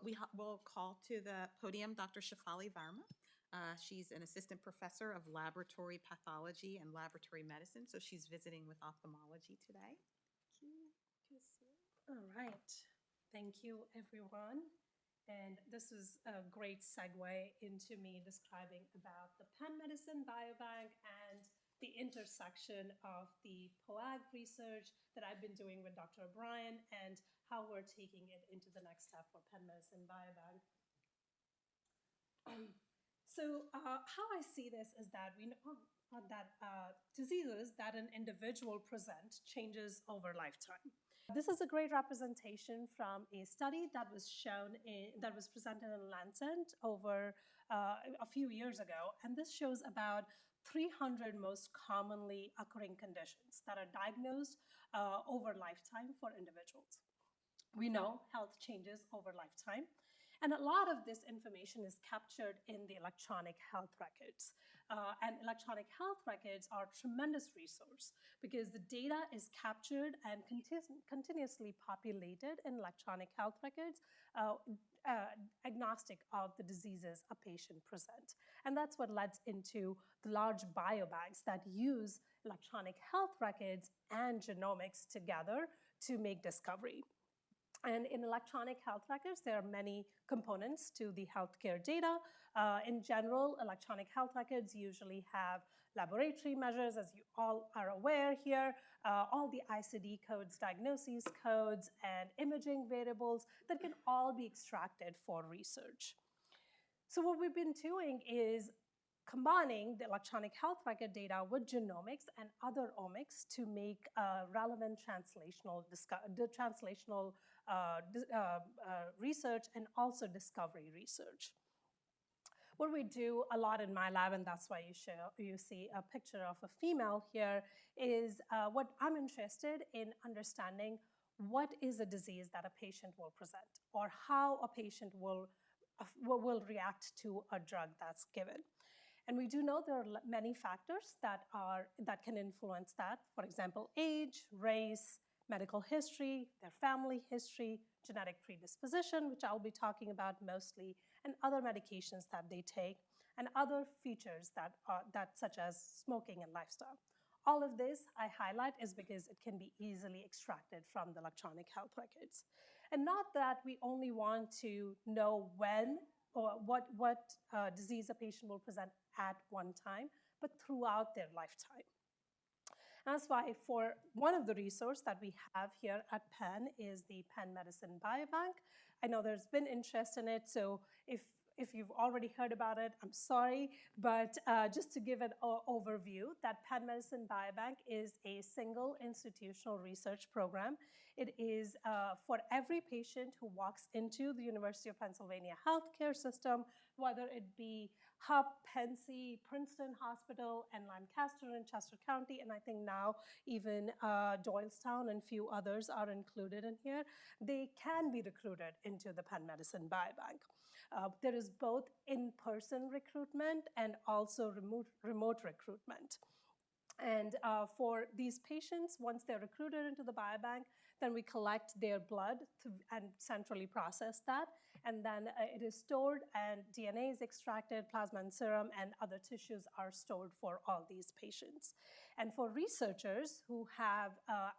we'll call to the podium Dr. Shefali Verma. She's an assistant professor of laboratory pathology and laboratory medicine, so she's visiting with ophthalmology today. All right. Thank you, everyone. And this is a great segue into me describing about the Penn Medicine Biobank and the intersection of the POAG research that I've been doing with Dr. O'Brien and how we're taking it into the next step for Penn Medicine Biobank. So how I see this is that we know that diseases that an individual present changes over lifetime. This is a great representation from a study that was that was presented in Lancet over a few years ago, and this shows about 300 most commonly occurring conditions that are diagnosed over lifetime for individuals. We know health changes over lifetime. And a lot of this information is captured in the electronic health records. And electronic health records are a tremendous resource because the data is captured and continuously populated in electronic health records, agnostic of the diseases a patient presents. And that's what led into the large biobanks that use electronic health records and genomics together to make discovery. And in electronic health records, there are many components to the healthcare data. In general, electronic health records usually have laboratory measures, as you all are aware here, all the ICD codes, diagnoses codes, and imaging variables that can all be extracted for research. So what we've been doing is combining the electronic health record data with genomics and other omics to make relevant translational research and also discovery research. What we do a lot in my lab, and that's why you see a picture of a female here, is what I'm interested in understanding what is a disease that a patient will present or how a patient will react to a drug that's given. And we do know there are many factors that can influence that. For example, age, race, medical history, their family history, genetic predisposition, which I'll be talking about mostly, and other medications that they take, and other features that such as smoking and lifestyle. All of this I highlight is because it can be easily extracted from the electronic health records. And not that we only want to know when or what disease a patient will present at one time, but throughout their lifetime. That's why for one of the resources that we have here at Penn is the Penn Medicine Biobank. I know there's been interest in it, so if you've already heard about it, I'm sorry, but just to give an overview, that Penn Medicine Biobank is a single institutional research program. It is for every patient who walks into the University of Pennsylvania healthcare system, whether it be Hub, Penn, Princeton Hospital, and Lancaster and Chester County, and I think now even Doylestown and few others are included in here. They can be recruited into the Penn Medicine Biobank. There is both in-person recruitment and also remote recruitment. And for these patients, once they're recruited into the biobank, then we collect their blood and centrally process that. And then it is stored and DNA is extracted, plasma and serum, and other tissues are stored for all these patients. And for researchers who have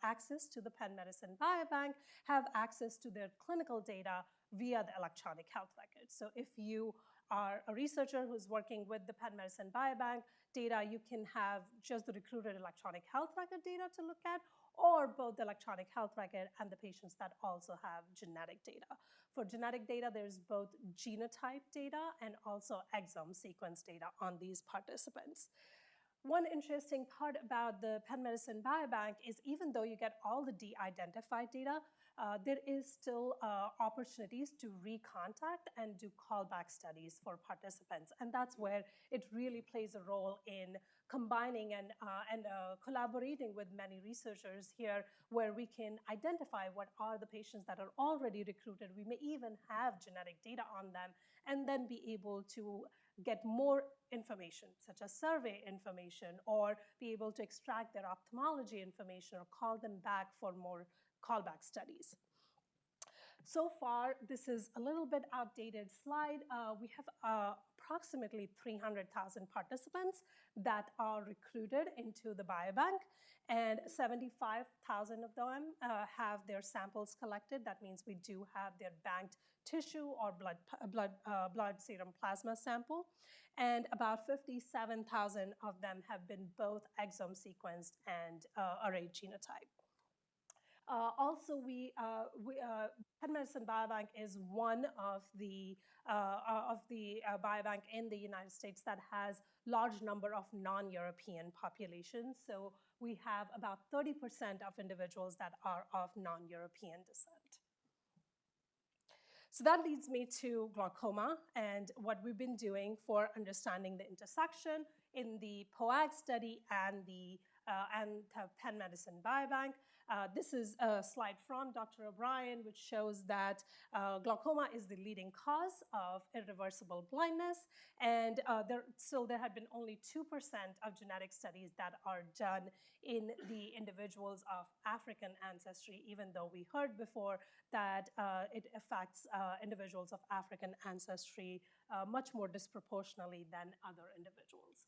access to the Penn Medicine Biobank, have access to their clinical data via the electronic health records. So if you are a researcher who's working with the Penn Medicine Biobank data, you can have just the recruited electronic health record data to look at, or both the electronic health record and the patients that also have genetic data. For genetic data, there's both genotype data and also exome sequence data on these participants. One interesting part about the Penn Medicine Biobank is even though you get all the de-identified data, there is still opportunities to recontact and do callback studies for participants. And that's where it really plays a role in combining and collaborating with many researchers here, where we can identify what are the patients that are already recruited. We may even have genetic data on them, and then be able to get more information, such as survey information, or be able to extract their ophthalmology information or call them back for more callback studies. So far, this is a little bit outdated slide. We have approximately 300,000 participants that are recruited into the biobank, and 75,000 of them have their samples collected. That means we do have their banked tissue or blood serum plasma sample, and about 57,000 of them have been both exome sequenced and array genotype. Also, Penn Medicine Biobank is one of the biobank in the United States that has large number of non-European populations. So we have about 30% of individuals that are of non-European descent. So that leads me to glaucoma and what we've been doing for understanding the intersection in the POAG study and the Penn Medicine Biobank. This is a slide from Dr. O'Brien, which shows that glaucoma is the leading cause of irreversible blindness. And there have been only 2% of genetic studies that are done in the individuals of African ancestry, even though we heard before that it affects individuals of African ancestry much more disproportionately than other individuals.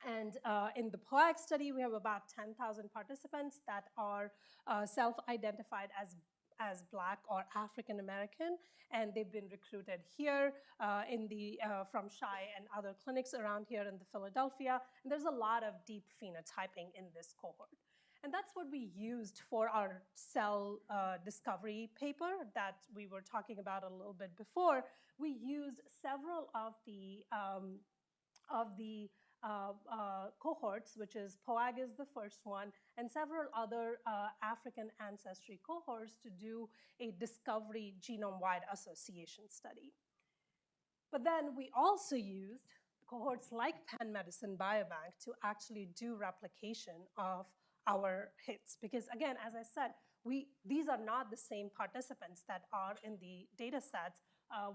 And in the POAG study, we have about 10,000 participants that are self-identified as Black or African American, and they've been recruited here from SHI and other clinics around here in the Philadelphia. And there's a lot of deep phenotyping in this cohort. And that's what we used for our cell discovery paper that we were talking about a little bit before. We used several of the cohorts, which is POAG is the first one, and several other African ancestry cohorts to do a discovery genome-wide association study. But then we also used cohorts like Penn Medicine Biobank to actually do replication of our hits. Because again, as I said, these are not the same participants that are in the data sets.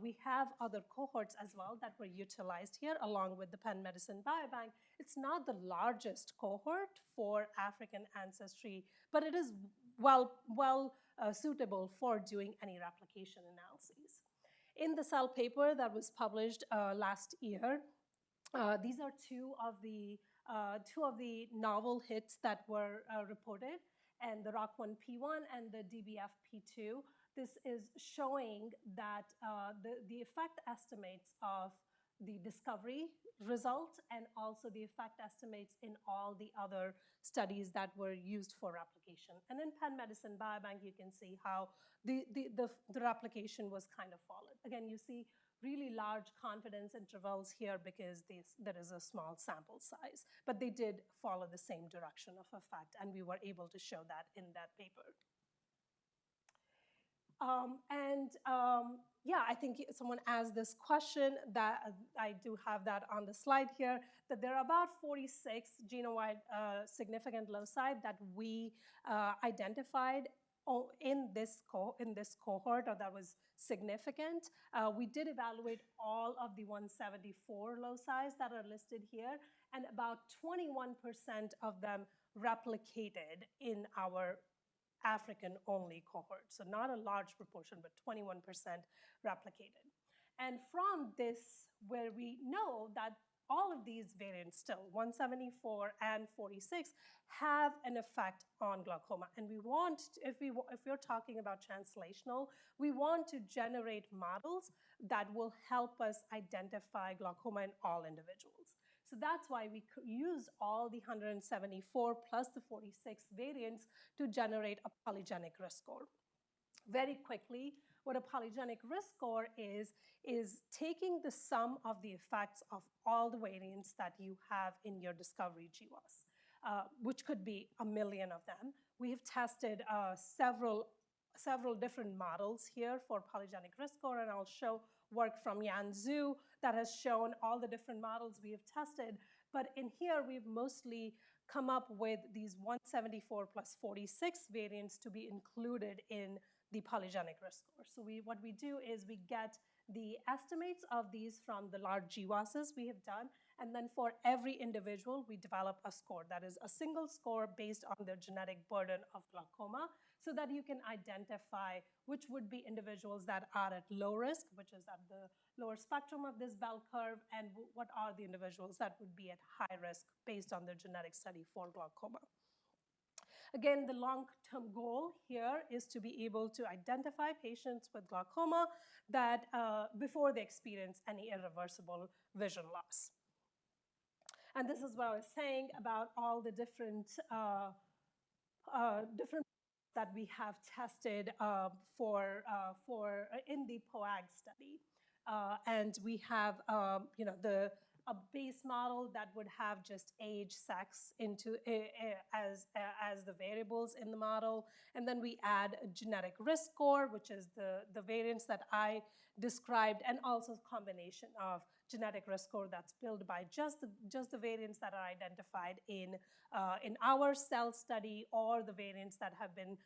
We have other cohorts as well that were utilized here along with the Penn Medicine Biobank. It's not the largest cohort for African ancestry, but it is well suitable for doing any replication analyses. In the Cell paper that was published last year, these are two of the novel hits that were reported, and the ROC1P1 and the DBFP2. This is showing that the effect estimates of the discovery result and also the effect estimates in all the other studies that were used for replication. And in Penn Medicine Biobank, you can see how the replication was kind of followed. Again, you see really large confidence intervals here because there is a small sample size, but they did follow the same direction of effect, and we were able to show that in that paper. Yeah, I think someone asked this question that I do have that on the slide here, that there are about 46 genome-wide significant loci that we identified in this cohort, or that was significant. We did evaluate all of the 174 loci that are listed here, and about 21% of them replicated in our African-only cohort. So not a large proportion, but 21% replicated. And from this, where we know that all of these variants still, 174 and 46, have an effect on glaucoma. And we want, if we're talking about translational, we want to generate models that will help us identify glaucoma in all individuals. So that's why we use all the 174 plus the 46 variants to generate a polygenic risk score. Very quickly, what a polygenic risk score is taking the sum of the effects of all the variants that you have in your discovery GWAS, which could be 1 million of them. We have tested several different models here for polygenic risk score, and I'll show work from Yan Zhu that has shown all the different models we have tested. But in here, we've mostly come up with these 174 plus 46 variants to be included in the polygenic risk score. So what we do is we get the estimates of these from the large GWASs we have done, and then for every individual, we develop a score that is a single score based on their genetic burden of glaucoma. so that you can identify which would be individuals that are at low risk, which is at the lower spectrum of this bell curve, and what are the individuals that would be at high risk based on their genetic study for glaucoma. Again, the long-term goal here is to be able to identify patients with glaucoma that before they experience any irreversible vision loss. And this is what I was saying about all the different that we have tested in the POAG study. And we have a base model that would have just age, sex as the variables in the model. And then we add a genetic risk score, which is the variants that I described, and also combination of genetic risk score that's built by just the variants that are identified in our cell study, or the variants that have been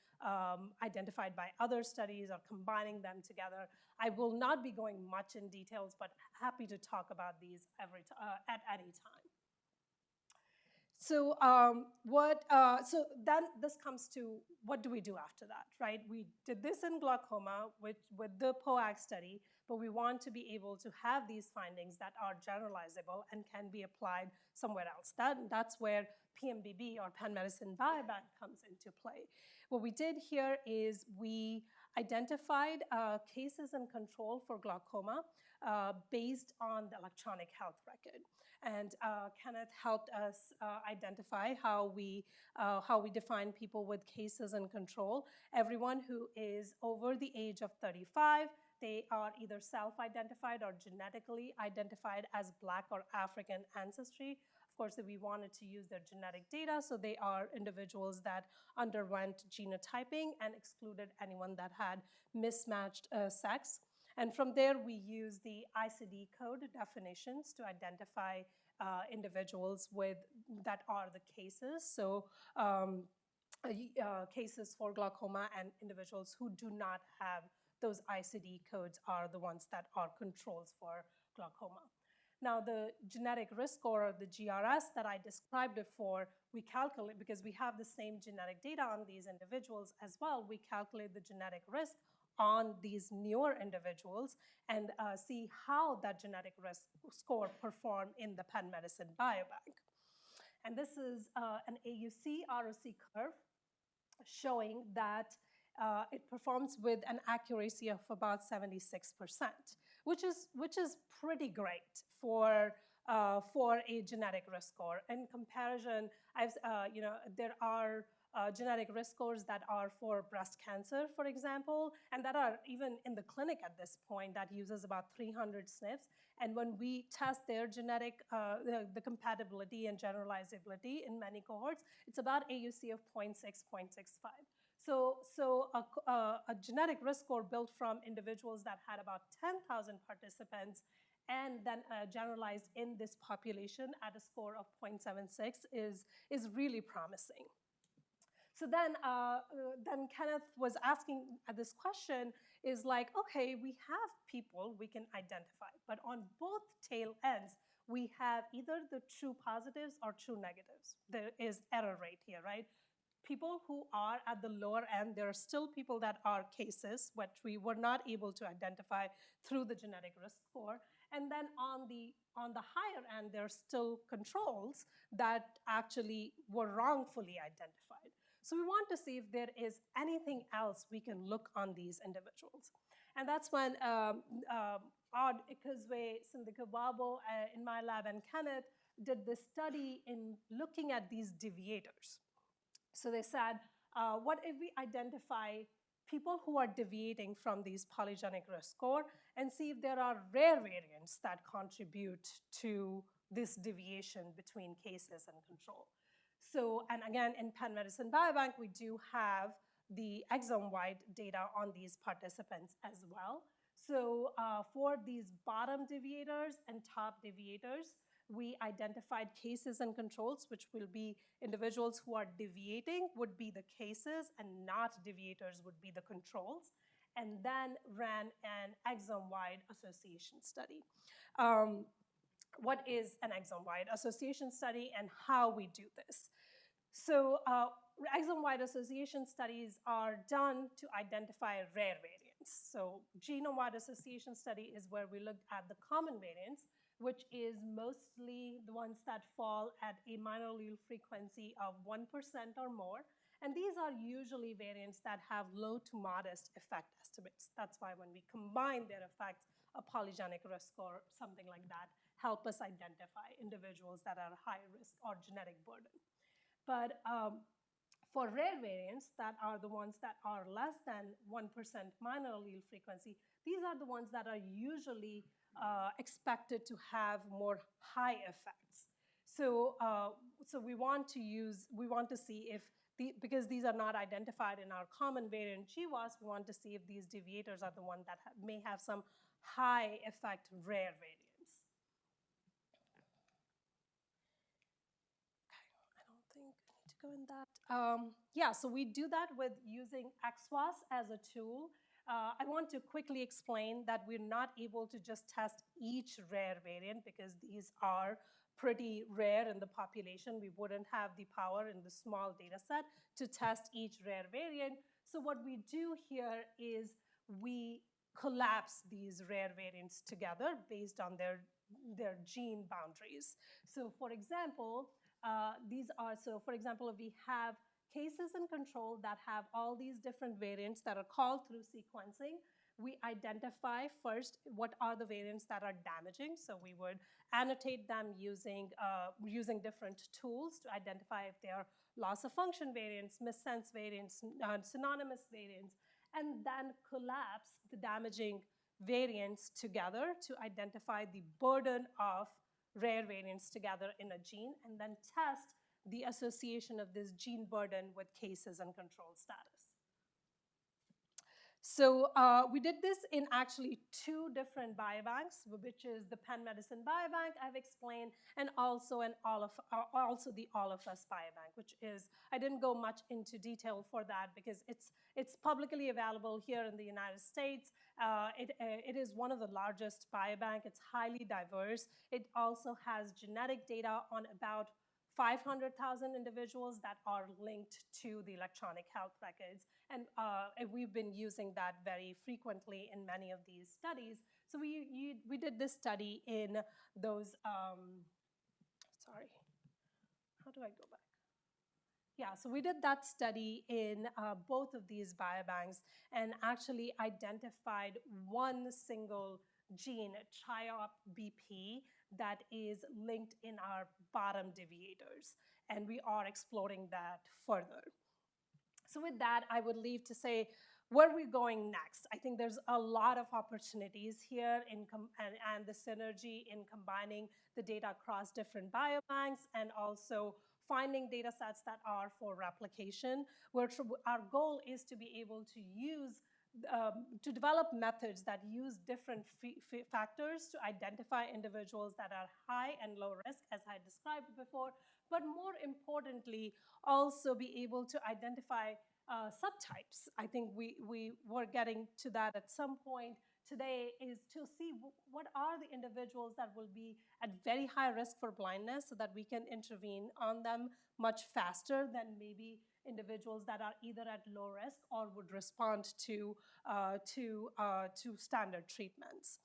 identified by other studies, or combining them together. I will not be going much in details, but happy to talk about these at any time. So so then this comes to what do we do after that, right? We did this in glaucoma with the POAG study, but we want to be able to have these findings that are generalizable and can be applied somewhere else. That's where PMBB, or Penn Medicine Biobank, comes into play. What we did here is we identified cases and control for glaucoma based on the electronic health record. And Kenneth helped us identify how we define people with cases and control. Everyone who is over the age of 35, they are either self-identified or genetically identified as Black or African ancestry. Of course, we wanted to use their genetic data, so they are individuals that underwent genotyping and excluded anyone that had mismatched sex. And from there, we use the ICD code definitions to identify individuals that are the cases. So cases for glaucoma, and individuals who do not have those ICD codes are the ones that are controls for glaucoma. Now, the genetic risk score, or the GRS that I described before, we calculate, because we have the same genetic data on these individuals as well, we calculate the genetic risk on these newer individuals and see how that genetic risk score performed in the Penn Medicine Biobank. And this is an AUC ROC curve showing that it performs with an accuracy of about 76%, which is pretty great for a genetic risk score. In comparison, there are genetic risk scores that are for breast cancer, for example, and that are even in the clinic at this point, that uses about 300 SNPs. And when we test their genetic, the compatibility and generalizability in many cohorts, it's about AUC of 0.6, 0.65. So a genetic risk score built from individuals that had about 10,000 participants and then generalized in this population at a score of 0.76 is really promising. So then Kenneth was asking this question is like, okay, we have people we can identify, but on both tail ends, we have either the true positives or true negatives. There is error rate here, right? People who are at the lower end, there are still people that are cases, which we were not able to identify through the genetic risk score. And then on the higher end, there are still controls that actually were wrongfully identified. So we want to see if there is anything else we can look on these individuals. And that's when Odd Ikuzwe, Sindhika Babo in my lab, and Kenneth did this study in looking at these deviators. So they said, what if we identify people who are deviating from these polygenic risk score and see if there are rare variants that contribute to this deviation between cases and control. So, and again, in Penn Medicine Biobank, we do have the exome-wide data on these participants as well. So for these bottom deviators and top deviators, we identified cases and controls, which will be individuals who are deviating would be the cases, and not deviators would be the controls, and then ran an exome-wide association study. What is an exome-wide association study and how we do this? So exome-wide association studies are done to identify rare variants. So genome-wide association study is where we looked at the common variants, which is mostly the ones that fall at a minor allele frequency of 1% or more. And these are usually variants that have low to modest effect estimates. That's why when we combine their effects, a polygenic risk or something like that help us identify individuals that are high risk or genetic burden. But for rare variants, that are the ones that are less than 1% minor allele frequency, these are the ones that are usually expected to have more high effects. So, so we want to see if, because these are not identified in our common variant GWAS, we want to see if these deviators are the ones that may have some high effect rare variants. I don't think I need to go in that. Yeah, so we do that with using XWAS as a tool. I want to quickly explain that we're not able to just test each rare variant because these are pretty rare in the population. We wouldn't have the power in the small data set to test each rare variant. So what we do here is we collapse these rare variants together based on their gene boundaries. So for example, for example, if we have cases in control that have all these different variants that are called through sequencing, we identify first what are the variants that are damaging. So we would annotate them using different tools to identify if they are loss of function variants, missense variants, synonymous variants, and then collapse the damaging variants together to identify the burden of rare variants together in a gene, and then test the association of this gene burden with cases and control status. So we did this in actually two different biobanks, which is the Penn Medicine Biobank I've explained, and also the All of Us Biobank, which is, I didn't go much into detail for that because it's publicly available here in the United States. It is one of the largest biobank. It's highly diverse. It also has genetic data on about 500,000 individuals that are linked to the electronic health records. And we've been using that very frequently in many of these studies. So we did this study in those, sorry, how do I go back? Yeah, so we did that study in both of these biobanks and actually identified one single gene, TRIOP-BP, that is linked in our bottom deviators. And we are exploring that further. So with that, I would leave to say, where are we going next? I think there's a lot of opportunities here and the synergy in combining the data across different biobanks and also finding data sets that are for replication, where our goal is to be able to use to develop methods that use different factors to identify individuals that are high and low risk, as I described before, but more importantly, also be able to identify subtypes. I think we were getting to that at some point today, is to see what are the individuals that will be at very high risk for blindness so that we can intervene on them much faster than maybe individuals that are either at low risk or would respond to standard treatments.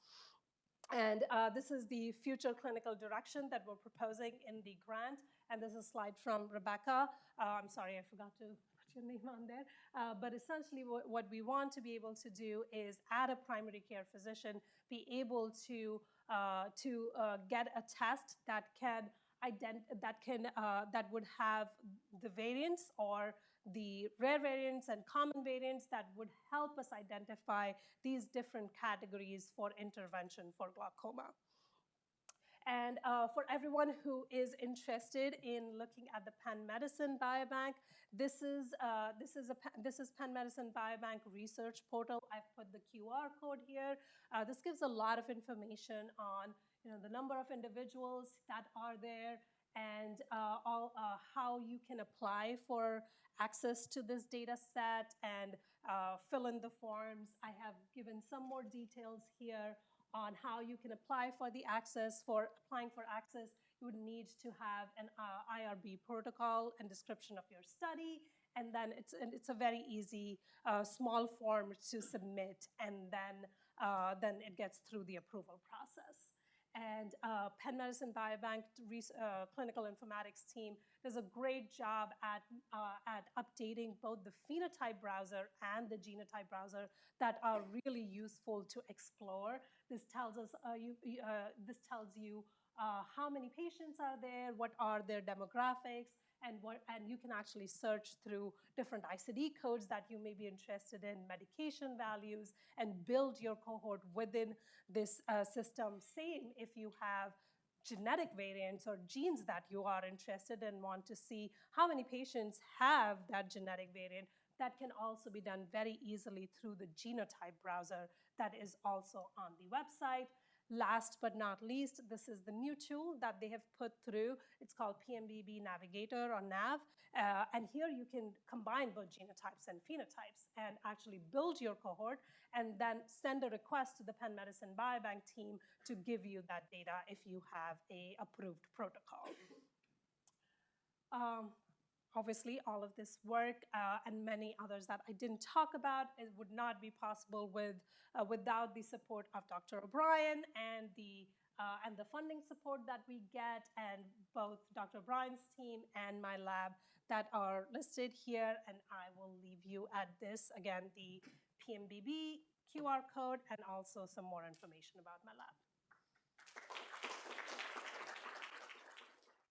And this is the future clinical direction that we're proposing in the grant. And this is a slide from Rebecca. I'm sorry, I forgot to put your name on there. But essentially what we want to be able to do is, at a primary care physician, be able to get a test that would have the variants or the rare variants and common variants that would help us identify these different categories for intervention for glaucoma. And for everyone who is interested in looking at the Penn Medicine Biobank, this is Penn Medicine Biobank research portal. I've put the QR code here. This gives a lot of information on the number of individuals that are there and how you can apply for access to this data set and fill in the forms. I have given some more details here on how you can apply for the access. For applying for access, you would need to have an IRB protocol and description of your study, and then it's a very easy small form to submit, and then it gets through the approval process. And Penn Medicine Biobank clinical informatics team does a great job at updating both the phenotype browser and the genotype browser that are really useful to explore. This tells us this tells you how many patients are there, what are their demographics, and you can actually search through different ICD codes that you may be interested in, medication values, and build your cohort within this system. Same if you have genetic variants or genes that you are interested in, want to see how many patients have that genetic variant. That can also be done very easily through the genotype browser that is also on the website. Last but not least, this is the new tool that they have put through. It's called PMBB Navigator or NAV. And here you can combine both genotypes and phenotypes and actually build your cohort and then send a request to the Penn Medicine Biobank team to give you that data if you have an approved protocol. Obviously, all of this work and many others that I didn't talk about, it would not be possible without the support of Dr. O'Brien and the funding support that we get, and both Dr. O'Brien's team and my lab that are listed here. And I will leave you at this, again, the PMBB QR code and also some more information about my lab.